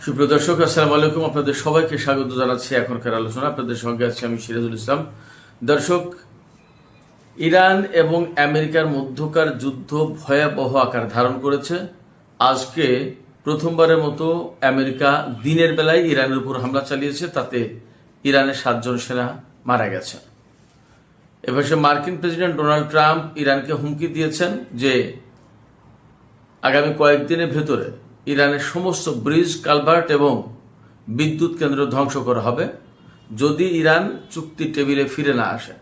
সুপ্রিয় দর্শক, আসসালামু আলাইকুম। আপনাদের সবাইকে স্বাগত জানাচ্ছি এখনকার আলোচনা। আপনাদের সঙ্গে আছি আমি সিরাজুল ইসলাম। দর্শক, ইরান এবং আমেরিকার মধ্যকার যুদ্ধ ভয়াবহ আকার ধারণ করেছে। আজকে প্রথমবারের মতো আমেরিকা দিনের বেলায় ইরানের উপর হামলা চালিয়েছে, তাতে ইরানের 7 জন সেনা মারা গেছে। এবার মার্কিন প্রেসিডেন্ট ডোনাল্ড ট্রাম্প ইরানকে হুমকি দিয়েছেন যে আগামী কয়েকদিনের ভেতরে ইরানের সমস্ত ব্রিজ, কালভার্ট এবং বিদ্যুৎ কেন্দ্র ধ্বংস করা হবে যদি ইরান চুক্তির টেবিলে ফিরে না আসে।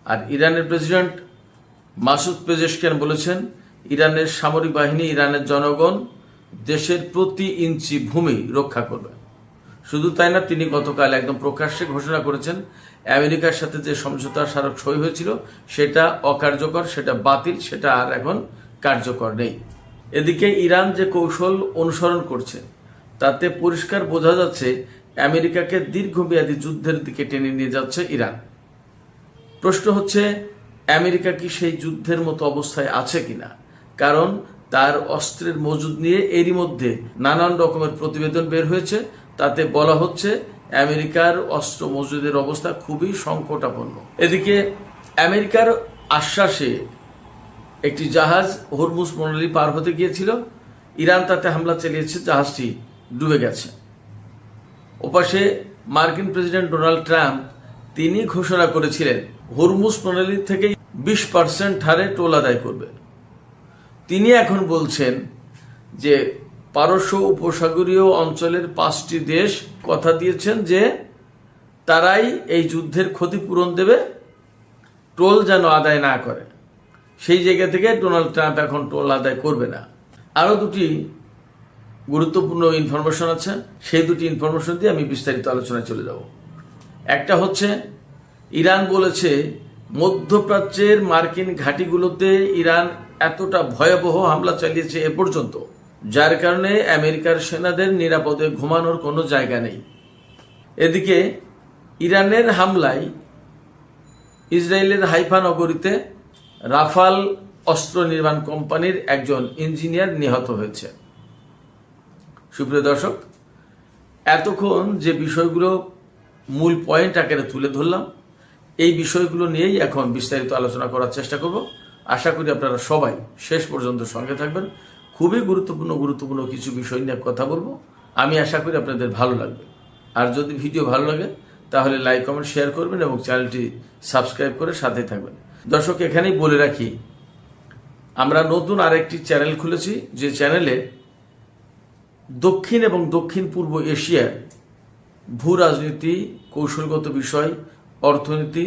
আর ইরানের প্রেসিডেন্ট মাসুদ পেজেশকিয়ান বলেছেন, ইরানের সামরিক বাহিনী, ইরানের জনগণ দেশের প্রতি ইঞ্চি ভূমি রক্ষা করবে। শুধু তাই না, তিনি গতকাল একদম প্রকাশ্যে ঘোষণা করেছেন আমেরিকার সাথে যে সমঝোতা স্মারক সই হয়েছিল সেটা অকার্যকর, সেটা বাতিল, সেটা আর এখন কার্যকর নেই। এদিকে ইরান যে কৌশল অনুসরণ করছে তাতে পরিষ্কার বোঝা যাচ্ছে আমেরিকাকে দীর্ঘমেয়াদী যুদ্ধের দিকে টেনে নিয়ে যাচ্ছে ইরান। প্রশ্ন হচ্ছে, আমেরিকা কি সেই যুদ্ধের মতো অবস্থায় আছে কিনা? কারণ তার অস্ত্রের মজুদ নিয়ে এরই মধ্যে নানান রকমের প্রতিবেদন বের হয়েছে, তাতে বলা হচ্ছে আমেরিকার অস্ত্র মজুদের অবস্থা খুবই সংকটাপন্ন। এদিকে আমেরিকার আশ্বাসে একটি জাহাজ হরমুজ প্রণালী পার হতে গিয়েছিল, ইরান তাতে হামলা চালিয়েছে, জাহাজটি ডুবে গেছে। ওপাশে মার্কিন প্রেসিডেন্ট ডোনাল্ড ট্রাম্প তিনি ঘোষণা করেছিলেন হরমুজ প্রণালী থেকে 20% হারে টোল আদায় করবে। তিনি এখন বলছেন যে পারস্য উপসাগরীয় অঞ্চলের 5টি দেশ কথা দিয়েছেন যে তারাই এই যুদ্ধের ক্ষতিপূরণ দেবে, টোল যেন আদায় না করে। সেই জায়গা থেকে ডোনাল্ড ট্রাম্প এখন টোল আদায় করবে না। আরও দুটি গুরুত্বপূর্ণ ইনফরমেশন আছে, সেই দুটি ইনফরমেশন দিয়ে আমি বিস্তারিত আলোচনায় চলে যাব। একটা হচ্ছে, ইরান বলেছে মধ্যপ্রাচ্যের মার্কিন ঘাঁটিগুলোতে ইরান এতটা ভয়াবহ হামলা চালিয়েছে এ পর্যন্ত, যার কারণে আমেরিকার সেনাদের নিরাপদে ঘুমানোর কোনো জায়গা নেই। এদিকে ইরানের হামলায় ইসরায়েলের হাইফা নগরীতে রাফাল অস্ত্র নির্মাণ কোম্পানির একজন ইঞ্জিনিয়ার নিহত হয়েছে। সুপ্রিয় দর্শক, এতক্ষণ যে বিষয়গুলো মূল পয়েন্ট আকারে তুলে ধরলাম, এই বিষয়গুলো নিয়েই এখন বিস্তারিত আলোচনা করার চেষ্টা করব। আশা করি আপনারা সবাই শেষ পর্যন্ত সঙ্গে থাকবেন। খুবই গুরুত্বপূর্ণ কিছু বিষয় নিয়ে কথা বলবো। আমি আশা করি আপনাদের ভালো লাগবে। আর যদি ভিডিও ভালো লাগে তাহলে লাইক, কমেন্ট, শেয়ার করবেন এবং চ্যানেলটি সাবস্ক্রাইব করে সাথে থাকবেন। দর্শক, এখানেই বলে রাখি, আমরা নতুন আরেকটি চ্যানেল খুলেছি, যে চ্যানেলে দক্ষিণ এবং দক্ষিণ পূর্ব এশিয়ার ভূ রাজনীতি, কৌশলগত বিষয়, অর্থনীতি,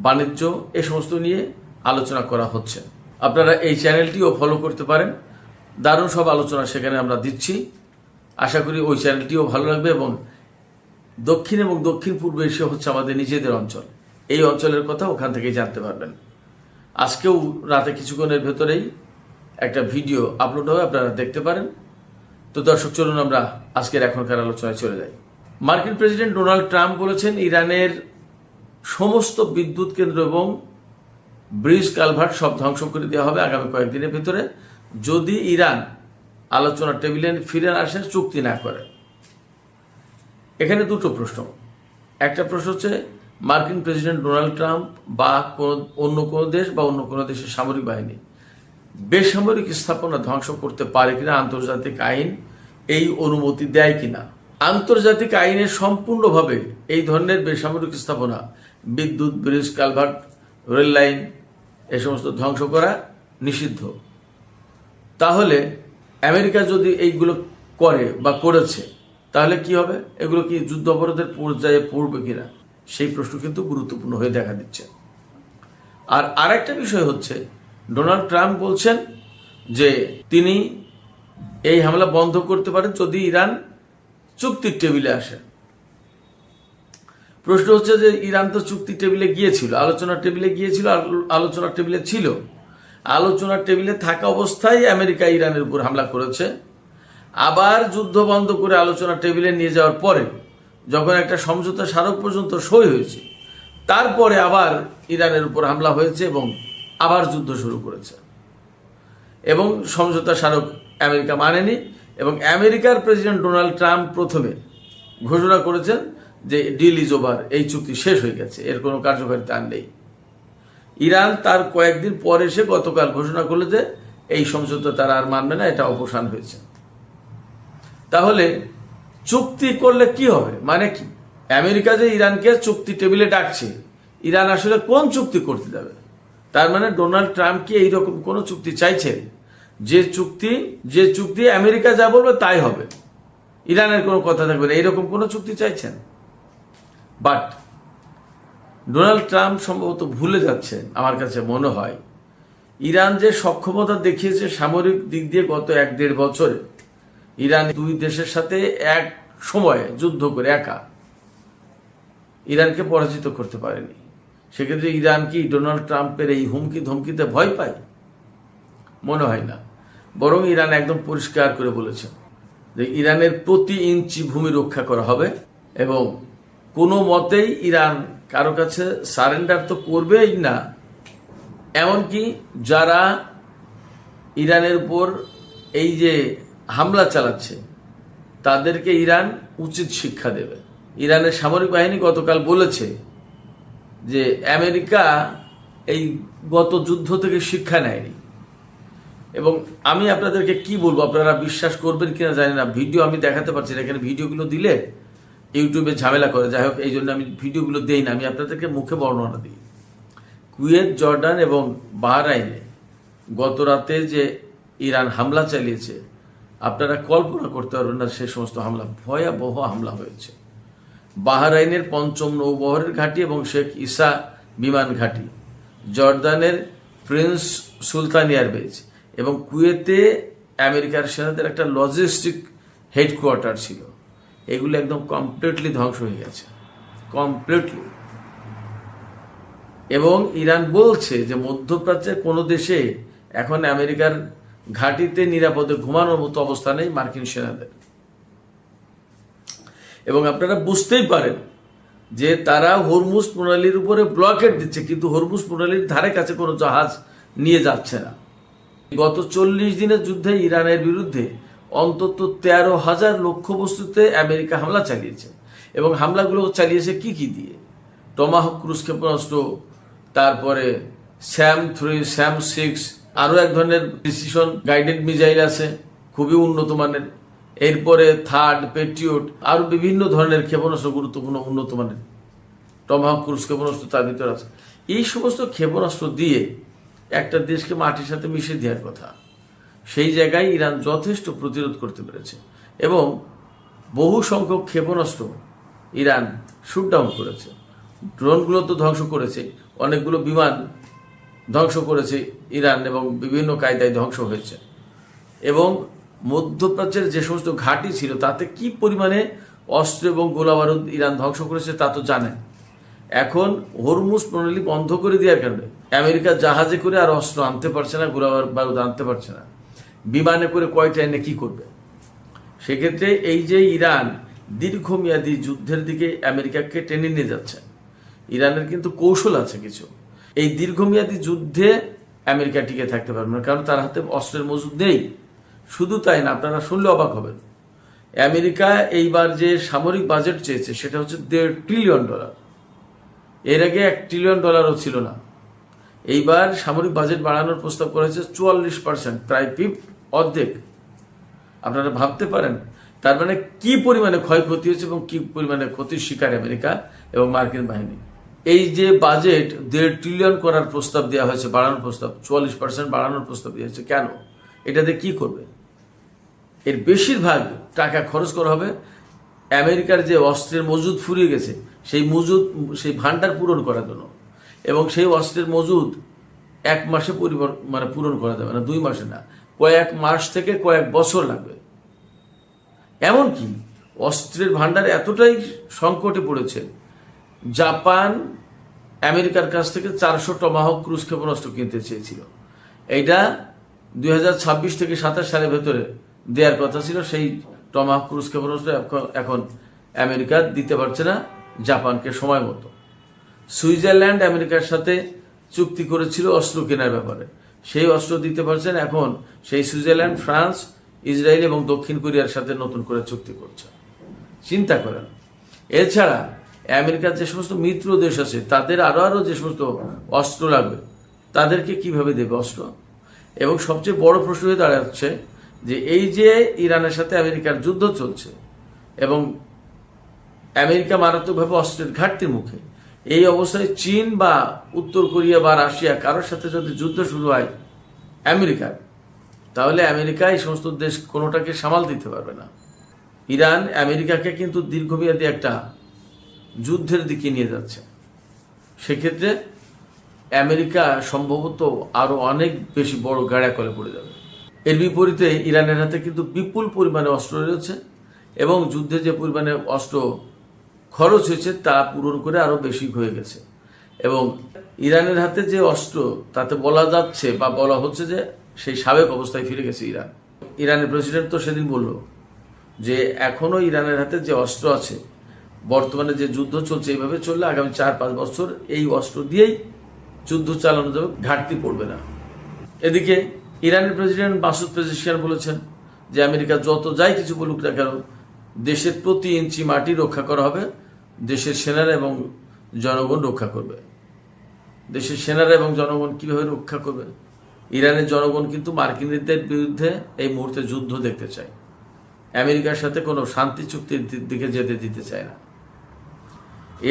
বাণিজ্য এ সমস্ত নিয়ে আলোচনা করা হচ্ছে। আপনারা এই চ্যানেলটিও ফলো করতে পারেন। দারুণ সব আলোচনা সেখানে আমরা দিচ্ছি। আশা করি ওই চ্যানেলটিও ভালো লাগবে। এবং দক্ষিণ এবং দক্ষিণ পূর্ব এশিয়া হচ্ছে আমাদের নিজেদের অঞ্চল, এই অঞ্চলের কথা ওখান থেকেই জানতে পারবেন। আজকেও রাতে কিছুক্ষণের ভেতরেই একটা ভিডিও আপলোড হবে, আপনারা দেখতে পারেন। তো দর্শক, চলুন আমরা আজকের এখনকার আলোচনায় চলে যাই। মার্কিন প্রেসিডেন্ট ডোনাল্ড ট্রাম্প বলেছেন ইরানের সমস্ত বিদ্যুৎ কেন্দ্র এবং ব্রিজ, কালভার্ট সব ধ্বংস করে দেওয়া হবে আগামী কয়েকদিনের ভিতরে যদি ইরান আলোচনার টেবিলে ফিরে আসে, চুক্তি না করে। এখানে দুটো প্রশ্ন। একটা প্রশ্ন হচ্ছে, মার্কিন প্রেসিডেন্ট ডোনাল্ড ট্রাম্প বা অন্য কোনো দেশ বা অন্য কোনো দেশের সামরিক বাহিনী বেসামরিক স্থাপনা ধ্বংস করতে পারে কিনা, আন্তর্জাতিক আইন এই অনুমতি দেয় কিনা। আন্তর্জাতিক আইনে সম্পূর্ণভাবে এই ধরনের বেসামরিক স্থাপনা, বিদ্যুৎ, ব্রিজ, কালভার্ট, রেল লাইন এ সমস্ত ধ্বংস করা নিষিদ্ধ। তাহলে আমেরিকা যদি এইগুলো করে বা করেছে, তাহলে কি হবে? এগুলো কি যুদ্ধ অপরাধের পর্যায়ে পড়বে কিনা, সেই প্রশ্ন কিন্তু গুরুত্বপূর্ণ হয়ে দেখা দিচ্ছে। আর আরেকটা বিষয় হচ্ছে, ডোনাল্ড ট্রাম্প বলছেন যে তিনি এই হামলা বন্ধ করতে পারেন যদি ইরান চুক্তির টেবিলে আসে। প্রশ্ন হচ্ছে যে ইরান তো চুক্তির টেবিলে গিয়েছিল, আলোচনার টেবিলে গিয়েছিল, আলোচনার টেবিলে ছিল, আলোচনার টেবিলে থাকা অবস্থায় আমেরিকা ইরানের উপর হামলা করেছে। আবার যুদ্ধ বন্ধ করে আলোচনার টেবিলে নিয়ে যাওয়ার পরে যখন একটা সমঝোতা স্মারক পর্যন্ত সই হয়েছে, তারপরে আবার ইরানের উপর হামলা হয়েছে এবং আবার যুদ্ধ শুরু করেছে। এবং সমঝোতা স্মারক আমেরিকা মানেনি, এবং আমেরিকার প্রেসিডেন্ট ডোনাল্ড ট্রাম্প প্রথমে ঘোষণা করেছেন যে ডিল ইজ ওভার, এই চুক্তি শেষ হয়ে গেছে, এর কোনো কার্যকারিতা আর নেই। ইরান তার কয়েকদিন পর এসে গতকাল ঘোষণা করলো যে এই সমঝোতা তারা আর মানবে না, এটা অবসান হয়েছে। তাহলে চুক্তি করলে কি হবে, মানে কি? আমেরিকা যে ইরানকে চুক্তি টেবিলে ডাকছে, ইরান আসলে কোন চুক্তি করতে যাবে? তার মানে ডোনাল্ড ট্রাম্প কি এইরকম কোন চুক্তি চাইছেন যে চুক্তি আমেরিকা যা বলবে তাই হবে, ইরানের কোনো কথা থাকবে না, এইরকম কোন চুক্তি চাইছেন? বাট ডোনাল্ড ট্রাম্প সম্ভবত ভুলে যাচ্ছেন, আমার কাছে মনে হয়, ইরান যে সক্ষমতা দেখিয়েছে সামরিক দিক দিয়ে গত 1-1.5 বছরে, ইরান দুই দেশের সাথে এক সময়ে যুদ্ধ করে একা ইরানকে পরাজিত করতে পারেনি। সেক্ষেত্রে ইরান কি ডোনাল্ড ট্রাম্পের এই হুমকি ধমকিতে ভয় পায়? মনে হয় না। বরং ইরান একদম পরিষ্কার করে বলেছে যে ইরানের প্রতি ইঞ্চি ভূমি রক্ষা করা হবে এবং কোনো মতেই ইরান কারো কাছে সারেন্ডার তো করবেই না। এমনকি যারা ইরানের উপর এই যে হামলা চালাচ্ছে তাদেরকে ইরান উচিত শিক্ষা দেবে। ইরানের সামরিক বাহিনী গতকাল বলেছে যে আমেরিকা এই গত যুদ্ধ থেকে শিক্ষা নেয়নি। এবং আমি আপনাদেরকে কি বলবো, আপনারা বিশ্বাস করবেন কিনা জানি না, ভিডিও আমি দেখাতে পারছি না, এখানে ভিডিওগুলো দিলে ইউটিউবে ঝামেলা করে, যাই হোক এই জন্য আমি ভিডিওগুলো দেই না, আমি আপনাদেরকে মুখে বর্ণনা দিই। কুয়েত, জর্ডান এবং বাহরাইনে গত রাতে যে ইরান হামলা চালিয়েছে, আপনারা কল্পনা করতে পারবেন না, সে সমস্ত হামলা ভয়াবহ হামলা হয়েছে। বাহরাইনের ৫ম নৌবহরের ঘাঁটি এবং শেখ ইসা বিমান ঘাঁটি, জর্দানের প্রিন্স সুলতান এয়ারবেজ এবং কুয়েতে আমেরিকার সেনাদের একটা লজিস্টিক হেডকোয়ার্টার ছিল, এগুলো একদম কমপ্লিটলি ধ্বংস হয়ে গেছে, কমপ্লিটলি। এবং ইরান বলছে যে মধ্যপ্রাচ্যের কোনো দেশে এখন আমেরিকার ঘাঁটিতে নিরাপদে ঘুমানোর মতো অবস্থা নেই মার্কিন সেনাদের। এবং আপনারা বুঝতেই পারেন যে তারা হরমুজ প্রণালীর উপরে ব্লকেট দিচ্ছে, কিন্তু হরমুজ প্রণালীর ধারে কাছে কোনো জাহাজ নিয়ে যাচ্ছে না। গত 40 দিনের যুদ্ধে ইরানের বিরুদ্ধে অন্তত 13,000 লক্ষ্যবস্তুতে আমেরিকা হামলা চালিয়েছে। এবং হামলাগুলো চালিয়েছে কি দিয়ে? টমাহক ক্রুজ ক্ষেপণাস্ত্র, তারপরে SAM-3, SAM-6, আরও এক ধরনের প্রিসিশন গাইডেড মিসাইল আছে খুবই উন্নত মানের, এরপরে থার্ড, পেট্রিয়ট, আরও বিভিন্ন ধরনের ক্ষেপণাস্ত্র গুরুত্বপূর্ণ উন্নত মানের, টমাহক ক্রুজ ক্ষেপণাস্ত্র তার ভিতরে আছে। এই সমস্ত ক্ষেপণাস্ত্র দিয়ে একটা দেশকে মাটির সাথে মিশিয়ে দেওয়ার কথা, সেই জায়গায় ইরান যথেষ্ট প্রতিরোধ করতে পেরেছে এবং বহু সংখ্যক ক্ষেপণাস্ত্র ইরান শুটডাউন করেছে। ড্রোনগুলো তো ধ্বংস করেছে, অনেকগুলো বিমান ধ্বংস করেছে ইরান এবং বিভিন্ন কায়দায় ধ্বংস হয়েছে। এবং মধ্যপ্রাচ্যের যে সমস্ত ঘাঁটি ছিল তাতে কি পরিমাণে অস্ত্র এবং গোলাবারুদ ইরান ধ্বংস করেছে তা তো জানেন। এখন হরমুজ প্রণালী বন্ধ করে দেওয়ার কারণে আমেরিকা জাহাজে করে আর অস্ত্র আনতে পারছে না, গোলাবারুদ আনতে পারছে না, বিমানে করে কয়টা এনে কি করবে? সেক্ষেত্রে এই যে ইরান দীর্ঘমেয়াদী যুদ্ধের দিকে আমেরিকাকে টেনে নিয়ে যাচ্ছে, ইরানের কিন্তু কৌশল আছে কিছু। এই দীর্ঘমেয়াদী যুদ্ধে আমেরিকা টিকে থাকতে পারবে না, কারণ তার হাতে অস্ত্রের মজুদ নেই। শুধু তাই না, আপনারা শুনলে অবাক হবেন, আমেরিকা এইবার যে সামরিক বাজেট চেয়েছে সেটা হচ্ছে $1.5 ট্রিলিয়ন। এর আগে $1 ট্রিলিয়নও ছিল না। এইবার সামরিক বাজেট বাড়ানোর প্রস্তাব করেছে 44%, প্রায় অর্ধেক। আপনারা ভাবতে পারেন তার মানে কি পরিমাণে ক্ষয়ক্ষতি হয়েছে এবং কি পরিমাণে ক্ষতির শিকার আমেরিকা এবং মার্কিন বাহিনী। এই যে বাজেট $1.5 ট্রিলিয়ন করার প্রস্তাব দেওয়া হয়েছে, বাড়ানোর প্রস্তাব 44% বাড়ানোর প্রস্তাব দেওয়া হয়েছে, কেন? এটাতে কি করবে? এর বেশিরভাগ টাকা খরচ করা হবে আমেরিকার যে অস্ত্রের মজুদ ফুরিয়ে গেছে সেই ভান্ডার পূরণ করার জন্য। এবং সেই অস্ত্রের মজুদ 1 মাসে পূরণ করা যাবে না, 2 মাসে না, কয়েক মাস থেকে কয়েক বছর লাগবে। এমনকি অস্ত্রের ভান্ডার এতটাই সংকটে পড়েছে, জাপান আমেরিকার কাছ থেকে 400 টমাহক ক্রুজ ক্ষেপণাস্ত্র কিনতে চেয়েছিল। এইটা 2026 থেকে 27 সালের ভেতরে দেওয়ার কথা ছিল। সেই টমাহক ক্রুজ ক্ষেপণাস্ত্র এখন আমেরিকা দিতে পারছে না জাপানকে সময় মতো। সুইজারল্যান্ড আমেরিকার সাথে চুক্তি করেছিল অস্ত্র কেনার ব্যাপারে, সেই অস্ত্র দিতে পারছেন এখন সেই সুইজারল্যান্ড, ফ্রান্স ইসরায়েল এবং দক্ষিণ কোরিয়ার সাথে নতুন করে চুক্তি করছে। চিন্তা করেন। এছাড়া আমেরিকার যে সমস্ত মিত্র দেশ আছে তাদের আরো যে সমস্ত অস্ত্র লাগবে তাদেরকে কিভাবে দেবে অস্ত্র। এবং সবচেয়ে বড় প্রশ্ন হয়ে দাঁড়াচ্ছে যে এই যে ইরানের সাথে আমেরিকার যুদ্ধ চলছে এবং আমেরিকা মারাত্মকভাবে অস্ত্রের ঘাটতির মুখে, এই অবস্থায় চীন বা উত্তর কোরিয়া বা রাশিয়া কারোর সাথে যদি যুদ্ধ শুরু হয় আমেরিকার, তাহলে আমেরিকা এই সমস্ত দেশ কোনোটাকে সামাল দিতে পারবে না। ইরান আমেরিকাকে কিন্তু দীর্ঘমেয়াদী একটা যুদ্ধের দিকে নিয়ে যাচ্ছে। সেক্ষেত্রে আমেরিকা সম্ভবত আরো অনেক বেশি বড় গাড়াকলে পড়ে যাবে। এর বিপরীতে ইরানের হাতে কিন্তু বিপুল পরিমাণে অস্ত্র রয়েছে এবং যুদ্ধে যে পরিমাণে অস্ত্র খরচ হয়েছে তা পূরণ করে আরো বেশি হয়ে গেছে। এবং ইরানের হাতে যে অস্ত্র তাতে বলা যাচ্ছে বা বলা হচ্ছে যে সেই সাবেক অবস্থায় ফিরে গেছে ইরান। ইরানের প্রেসিডেন্ট তো সেদিন বলল যে এখনো ইরানের হাতে যে অস্ত্র আছে, বর্তমানে যে যুদ্ধ চলছে এইভাবে চললে আগামী 4-5 বছর এই অস্ত্র দিয়েই যুদ্ধ চালানো যাবে, ঘাটতি পড়বে না। এদিকে ইরানের প্রেসিডেন্ট মাসুদ পেজেশকিয়ান বলেছেন যে আমেরিকা যত যাই কিছু বলুক না কেন, দেশের প্রতি ইঞ্চি মাটি রক্ষা করা হবে, দেশের সেনারা এবং জনগণ রক্ষা করবে। দেশের সেনারা এবং জনগণ কিভাবে রক্ষা করবে? ইরানের জনগণ কিন্তু মার্কিনীদের বিরুদ্ধে এই মুহূর্তে যুদ্ধ দেখতে চায়, আমেরিকার সাথে কোনো শান্তি চুক্তির দিকে যেতে দিতে চায় না।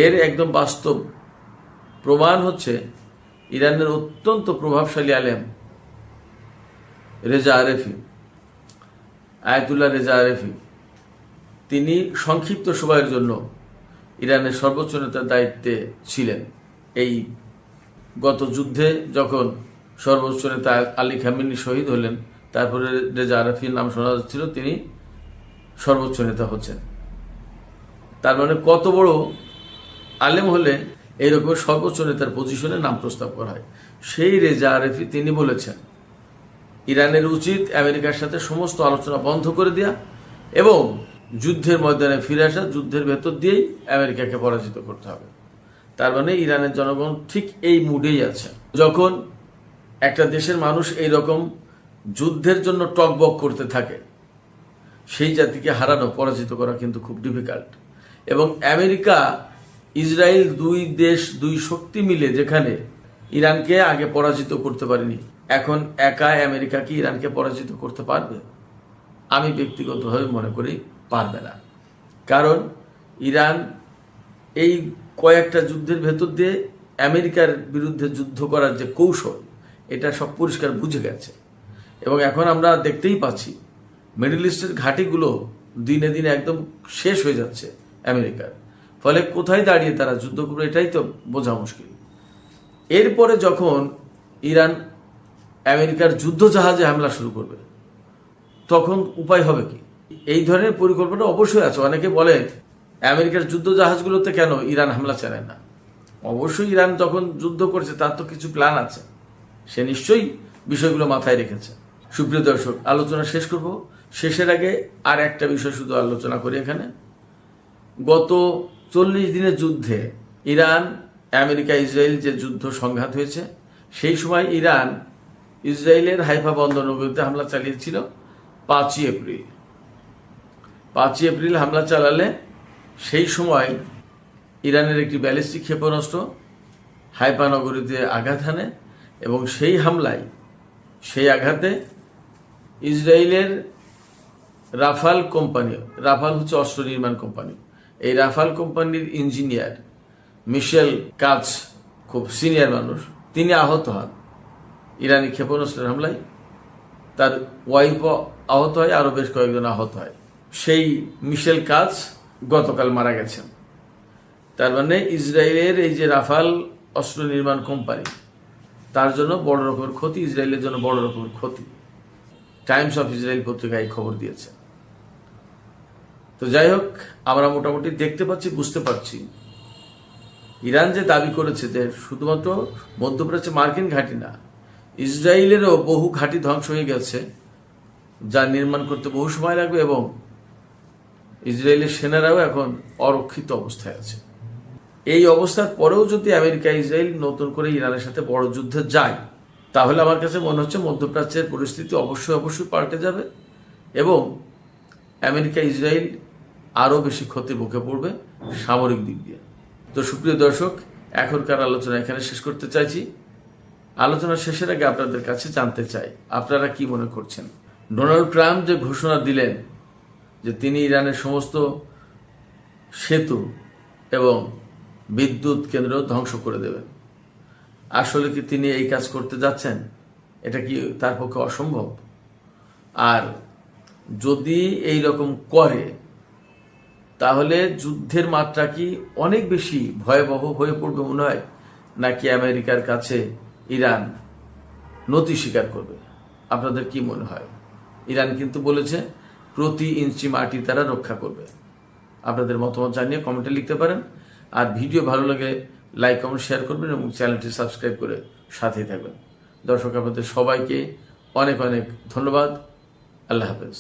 এর একদম বাস্তব প্রমাণ হচ্ছে ইরানের অত্যন্ত প্রভাবশালী আলেম রেজা আরেফি, আয়াতুল্লাহ রেজা আরেফি। তিনি সংক্ষিপ্ত সময়ের জন্য ইরানের সর্বোচ্চ নেতার দায়িত্বে ছিলেন। এই গত যুদ্ধে যখন সর্বোচ্চ নেতা আলী খামেনি শহীদ হলেন, তারপরে রেজা আরেফির নাম শোনা যাচ্ছিল তিনি সর্বোচ্চ নেতা হচ্ছেন। তার মানে কত বড় আলেম হলে এইরকম সর্বোচ্চ নেতার পজিশনে নাম প্রস্তাব করা হয়। সেই রেজা আরেফি তিনি বলেছেন ইরানের উচিত আমেরিকার সাথে সমস্ত আলোচনা বন্ধ করে দেয়া এবং যুদ্ধের ময়দানে ফিরে আসা, যুদ্ধের ভেতর দিয়েই আমেরিকাকে পরাজিত করতে হবে। তার মানে ইরানের জনগণ ঠিক এই মুডেই আছে। যখন একটা দেশের মানুষ এই রকম যুদ্ধের জন্য টকবক করতে থাকে, সেই জাতিকে হারানো, পরাজিত করা কিন্তু খুব ডিফিকাল্ট। এবং আমেরিকা ইসরায়েল দুই দেশ, দুই শক্তি মিলে যেখানে ইরানকে আগে পরাজিত করতে পারেনি, এখন একা আমেরিকা কি ইরানকে পরাজিত করতে পারবে? আমি ব্যক্তিগতভাবে মনে করি পারবে না। কারণ ইরান এই কয়েকটা যুদ্ধের ভেতর দিয়ে আমেরিকার বিরুদ্ধে যুদ্ধ করার যে কৌশল, এটা সব পরিষ্কার বুঝে গেছে। এবং এখন আমরা দেখতেই পাচ্ছি মিডল ইস্টের ঘাঁটিগুলো দিনে দিনে একদম শেষ হয়ে যাচ্ছে আমেরিকার। ফলে কোথায় দাঁড়িয়ে তারা যুদ্ধ করবে এটাই তো বোঝা মুশকিল। এরপরে যখন ইরান আমেরিকার যুদ্ধ জাহাজে হামলা শুরু করবে, তখন উপায় হবে কি? এই ধরনের পরিকল্পনা অবশ্যই আছে। অনেকে বলে আমেরিকার যুদ্ধ জাহাজগুলোতে কেন ইরান হামলা চালায় না? অবশ্যই ইরান যখন যুদ্ধ করছে তার তো কিছু প্ল্যান আছে, সে নিশ্চয়ই বিষয়গুলো মাথায় রেখেছে। সুপ্রিয় দর্শক, আলোচনা শেষ করব। শেষের আগে আর একটা বিষয় শুধু আলোচনা করি। এখানে গত 40 দিনের যুদ্ধে ইরান, আমেরিকা, ইসরায়েল যে যুদ্ধ সংঘাত হয়েছে, সেই সময় ইরান ইসরায়েলের হাইফা বন্দরনগরীতে হামলা চালিয়েছিল 5ই এপ্রিল। 5ই এপ্রিল হামলা চালালে সেই সময় ইরানের একটি ব্যালিস্টিক ক্ষেপণাস্ত্র হাইফা নগরীতে আঘাত হানে এবং সেই হামলায়, সেই আঘাতে ইসরায়েলের রাফাল কোম্পানি, রাফাল হচ্ছে অস্ত্র নির্মাণ কোম্পানি, এই রাফাল কোম্পানির ইঞ্জিনিয়ার মিশেল কাজ, খুব সিনিয়র মানুষ, তিনি আহত হন ইরানি ক্ষেপণাস্ত্রের হামলায়। তার ওয়াইফও আহত হয়, আরও বেশ কয়েকজন আহত হয়। সেই মিশেল কাজ গতকাল মারা গেছেন। তার মানে ইসরায়েলের এই যে রাফাল অস্ত্র নির্মাণ কোম্পানি, তার জন্য বড় রকমের ক্ষতি, ইসরায়েলের জন্য বড় রকমের ক্ষতি। টাইমস অফ ইসরায়েল পত্রিকায় খবর দিয়েছে। তো যাই হোক, আমরা মোটামুটি দেখতে পাচ্ছি, বুঝতে পারছি ইরান যে দাবি করেছে যে শুধুমাত্র মধ্যপ্রাচ্যে মার্কিন ঘাঁটি না, ইসরায়েলেরও বহু ঘাঁটি ধ্বংস হয়ে গেছে, যা নির্মাণ করতে বহু সময় লাগবে এবং ইসরায়েলের সেনারাও এখন অরক্ষিত অবস্থায় আছে। এই অবস্থার পরেও যদি আমেরিকা, ইসরায়েল নতুন করে ইরানের সাথে বড় যুদ্ধে যায়, তাহলে আমার কাছে মনে হচ্ছে মধ্যপ্রাচ্যের পরিস্থিতি অবশ্যই পাল্টে যাবে এবং আমেরিকা ইসরায়েল আরও বেশি ক্ষতির মুখে পড়বে সামরিক দিক দিয়ে। তো সুপ্রিয় দর্শক, এখনকার আলোচনা এখানে শেষ করতে চাইছি। আলোচনা শেষের আগে আপনাদের কাছে জানতে চাই, আপনারা কি মনে করছেন? ডোনাল্ড ট্রাম্প যে ঘোষণা দিলেন যে তিনি ইরানের সমস্ত সেতু এবং বিদ্যুৎ কেন্দ্র ধ্বংস করে দেবেন, আসলে কি তিনি এই কাজ করতে যাচ্ছেন? এটা কি তার পক্ষে অসম্ভব? আর যদি এই রকম করে তাহলে যুদ্ধের মাত্রা কি অনেক বেশি ভয়াবহ হয়ে পড়বে মনে হয়, নাকি আমেরিকার কাছে ইরান নতি স্বীকার করবে? আপনাদের কি মনে হয়? ইরান কিন্তু বলেছে প্রতি ইঞ্চি মাটি তারা রক্ষা করবে। আপনাদের মতামত জানিয়ে কমেন্টে লিখতে পারেন। আর ভিডিও ভালো লাগে লাইক কমেন্ট শেয়ার করবেন এবং চ্যানেলটি সাবস্ক্রাইব করে সাথেই থাকবেন। দর্শক, আপনাদের সবাইকে অনেক অনেক ধন্যবাদ। আল্লাহ হাফেজ।